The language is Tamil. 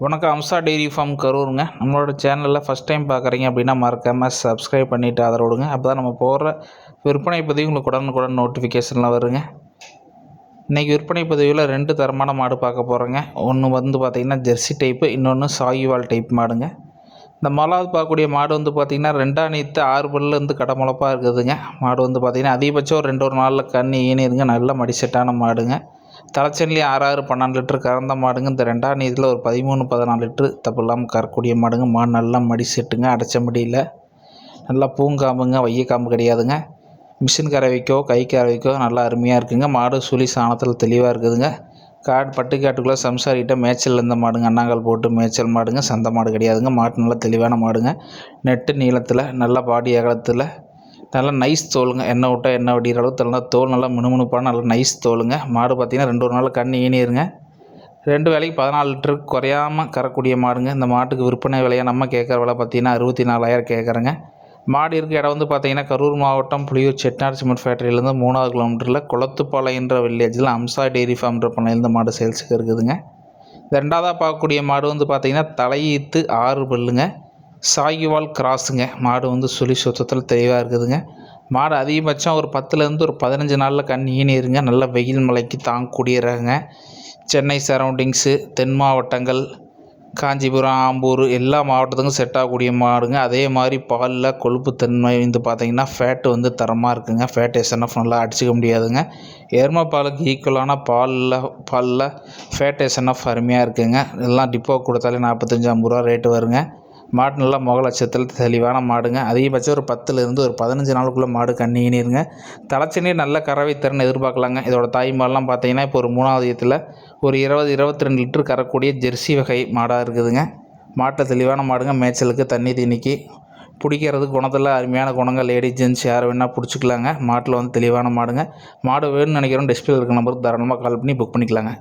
வணக்கம். Amsa dairy farm கரூருங்க. நம்மளோட சேனலில் ஃபஸ்ட் டைம் பார்க்குறீங்க அப்படின்னா மறக்காமல் சப்ஸ்கிரைப் பண்ணிவிட்டு ஆதரவு கொடுங்க. அப்போ தான் நம்ம போடுற விற்பனை பதிவு உங்களுக்கு உடனுக்குடன் நோட்டிஃபிகேஷனில் வருங்க. இன்றைக்கி விற்பனை பதிவில் 2 தரமான மாடு பார்க்க போகிறோங்க. ஒன்று வந்து பார்த்திங்கன்னா ஜெர்சி டைப்பு, இன்னொன்று சாகிவால் டைப் மாடுங்க. இந்த முதலாவது பார்க்கக்கூடிய மாடு வந்து பார்த்திங்கன்னா 2ஆம் நீத்து 6 பல்லேருந்து கடை முளப்பாக இருக்குதுங்க. மாடு வந்து பார்த்திங்கன்னா அதிகபட்சம் ஒரு 2 நாளில் கன்று ஈனிருங்க. நல்ல மடிசெட்டான மாடுங்க. தலைச்சன்லேயே 6 12 லிட்டரு கறந்த மாடுங்க. இந்த 2ஆம் நீதியில் ஒரு 13 14 லிட்டரு தப்பு இல்லாமல் கறக்கூடிய மாடுங்க. மாடு நல்லா மடி செட்டுங்க. அடைச்ச முடியல, நல்லா பூங்காம்புங்க, வைய காம்பு கிடையாதுங்க. மிஷின் கறவைக்கோ கை கறவைக்கோ நல்லா அருமையாக இருக்குங்க. மாடு சுழி சாணத்தில் தெளிவாக இருக்குதுங்க. பட்டுக்காட்டுக்குள்ளே சம்சாரிக்கிட்ட மேய்ச்சல் இருந்த மாடுங்க. அண்ணாங்கால் போட்டு மேய்ச்சல் மாடுங்க. சந்தை மாடு கிடையாதுங்க. மாட்டு நல்லா தெளிவான மாடுங்க. நெட்டு நீளத்தில் நல்ல பாடி அகலத்தில் நல்லா நைஸ் தோலுங்க. எண்ணெய் விட்டால் எண்ணெய் வடிகிற அளவுக்கு நல்லா தோல் நல்லா மினுமினுப்பான நல்லா நைஸ் தோலுங்க. மாடு பார்த்திங்கன்னா 2 நாள் கன்று ஈனிருங்க. 2 வேளைக்கு 14 லிட்டருக்கு குறையாமல் கறக்கூடிய மாடுங்க. இந்த மாட்டுக்கு விற்பனை விலையாக நம்ம கேட்குற விலை பார்த்திங்கன்னா 64,000 கேட்குறேங்க. மாடு இருக்க இடம் வந்து பார்த்திங்கன்னா கரூர் மாவட்டம் புளியூர் செட்டிநாடு சிமெண்ட் ஃபேக்ட்ரியிலேருந்து 3வது கிலோமீட்டரில் குளத்துப்பாளையன்ற வில்லேஜில் அம்சா டெய்ரி ஃபார்ம்ன்ற பண்ணையிலேருந்து மாடு சேல்ஸுக்கு இருக்குதுங்க. 2வதாக பார்க்கக்கூடிய மாடு வந்து பார்த்திங்கன்னா தலையீத்து 6 பல்லுங்க. சாகிவால் கிராஸுங்க. மாடு வந்து சுழி சுத்தத்தில் தெளிவாக இருக்குதுங்க. மாடு அதிகபட்சம் ஒரு 10லேருந்து ஒரு 15 நாளில் கன்று ஈனிருங்க. நல்ல வெயில் மலைக்கு தாங்கக்கூடிய ரகங்க. சென்னை சரௌண்டிங்ஸு, தென் மாவட்டங்கள், காஞ்சிபுரம், ஆம்பூர் எல்லா மாவட்டத்துக்கும் செட் ஆகக்கூடிய மாடுங்க. அதே மாதிரி பாலில் கொழுப்புத்தன்மை வந்து பார்த்திங்கன்னா ஃபேட்டு வந்து தரமாக இருக்குங்க. ஃபேட் எஸ்என்எஃப் நல்லா அடிச்சிக்க முடியாதுங்க. எருமை பாலுக்கு ஈக்குவலான பாலில் ஃபேட் எஸ்என்எஃப் அருமையாக இருக்குங்க. எல்லாம் டிப்போ கொடுத்தாலே 45-50 ரூபா ரேட்டு வருங்க. மாடு நல்லா முக லட்சத்தில் தெளிவான மாடுங்க. அதிகபட்சம் ஒரு 10லேருந்து ஒரு 15 நாளுக்குள்ளே மாடு கன்று ஈனிருங்க. தலைச்சனே நல்ல கறவை திறன் எதிர்பார்க்கலாங்க. இதோட தாய்மாடெலாம் பார்த்தீங்கன்னா இப்போ ஒரு 3வது ஈத்தில் ஒரு 20-22 லிட்டர் கறக்கூடிய ஜெர்சி வகை மாடாக இருக்குதுங்க. மாட்டை தெளிவான மாடுங்க. மேய்ச்சலுக்கு தண்ணி தீனிக்கு பிடிக்கிறது குணத்தில் அருமையான குணங்கள். லேடிஸ் ஜென்ட்ஸ் யார் வேணால் பிடிச்சிக்கலாங்க. மாட்டில் வந்து தெளிவான மாடுங்க. மாடு வேணும்னு நினைக்கிறோம் டிஸ்பிளே இருக்க நம்பருக்கு தாராளமாக கால் பண்ணி புக் பண்ணிக்கலாங்க.